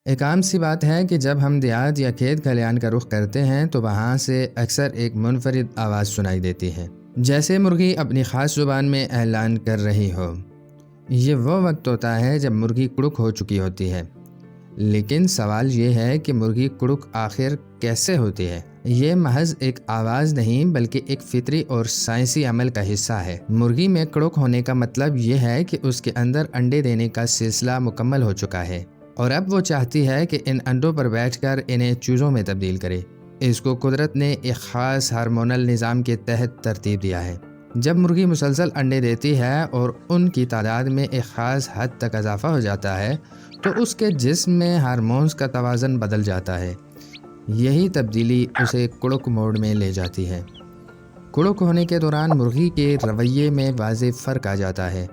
ایک عام سی بات ہے کہ جب ہم دیہات یا کھیت کھلیان کا رخ کرتے ہیں تو وہاں سے اکثر ایک منفرد آواز سنائی دیتی ہے، جیسے مرغی اپنی خاص زبان میں اعلان کر رہی ہو۔ یہ وہ وقت ہوتا ہے جب مرغی کڑک ہو چکی ہوتی ہے، لیکن سوال یہ ہے کہ مرغی کڑک آخر کیسے ہوتی ہے؟ یہ محض ایک آواز نہیں بلکہ ایک فطری اور سائنسی عمل کا حصہ ہے۔ مرغی میں کڑک ہونے کا مطلب یہ ہے کہ اس کے اندر انڈے دینے کا سلسلہ مکمل ہو چکا ہے اور اب وہ چاہتی ہے کہ ان انڈوں پر بیٹھ کر انہیں چوزوں میں تبدیل کرے۔ اس کو قدرت نے ایک خاص ہارمونل نظام کے تحت ترتیب دیا ہے۔ جب مرغی مسلسل انڈے دیتی ہے اور ان کی تعداد میں ایک خاص حد تک اضافہ ہو جاتا ہے تو اس کے جسم میں ہارمونز کا توازن بدل جاتا ہے۔ یہی تبدیلی اسے کڑک موڈ میں لے جاتی ہے۔ کڑک ہونے کے دوران مرغی کے رویے میں واضح فرق آ جاتا ہے۔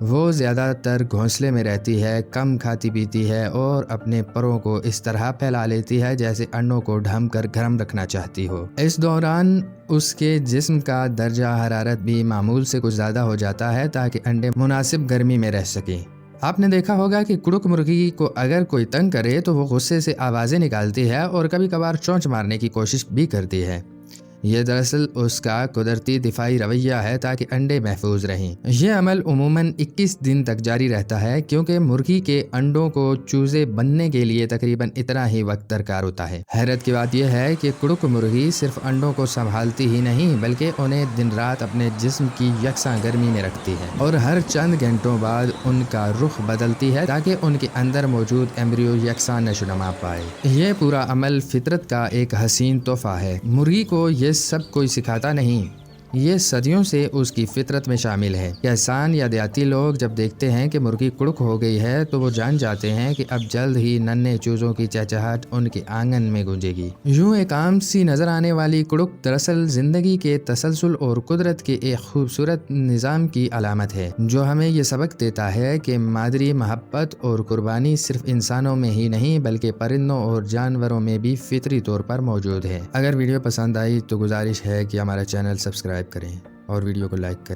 وہ زیادہ تر گھونسلے میں رہتی ہے، کم کھاتی پیتی ہے اور اپنے پروں کو اس طرح پھیلا لیتی ہے جیسے انڈوں کو ڈھم کر گرم رکھنا چاہتی ہو۔ اس دوران اس کے جسم کا درجہ حرارت بھی معمول سے کچھ زیادہ ہو جاتا ہے تاکہ انڈے مناسب گرمی میں رہ سکیں۔ آپ نے دیکھا ہوگا کہ کڑک مرغی کو اگر کوئی تنگ کرے تو وہ غصے سے آوازیں نکالتی ہے اور کبھی کبھار چونچ مارنے کی کوشش بھی کرتی ہے۔ یہ دراصل اس کا قدرتی دفاعی رویہ ہے تاکہ انڈے محفوظ رہیں۔ یہ عمل عموماً 21 دن تک جاری رہتا ہے کیونکہ مرغی کے انڈوں کو چوزے بننے کے لیے تقریباً اتنا ہی وقت درکار ہوتا ہے۔ حیرت کی بات یہ ہے کہ کڑک مرغی صرف انڈوں کو سنبھالتی ہی نہیں بلکہ انہیں دن رات اپنے جسم کی یکساں گرمی میں رکھتی ہے اور ہر چند گھنٹوں بعد ان کا رخ بدلتی ہے تاکہ ان کے اندر موجود ایمبریو یکساں نشو و نما پائے۔ یہ پورا عمل فطرت کا ایک حسین تحفہ ہے۔ مرغی کو یہ سب کوئی سکھاتا نہیں، یہ صدیوں سے اس کی فطرت میں شامل ہے۔ کسان یا دیہاتی لوگ جب دیکھتے ہیں کہ مرغی کڑک ہو گئی ہے تو وہ جان جاتے ہیں کہ اب جلد ہی ننھے چوزوں کی چہچہاہٹ ان کے آنگن میں گونجے گی۔ یوں ایک عام سی نظر آنے والی کڑک دراصل زندگی کے تسلسل اور قدرت کے ایک خوبصورت نظام کی علامت ہے جو ہمیں یہ سبق دیتا ہے کہ مادری محبت اور قربانی صرف انسانوں میں ہی نہیں بلکہ پرندوں اور جانوروں میں بھی فطری طور پر موجود ہے۔ اگر ویڈیو پسند آئی تو گزارش ہے کہ ہمارا چینل سبسکرائب کریں اور ویڈیو کو لائک کریں۔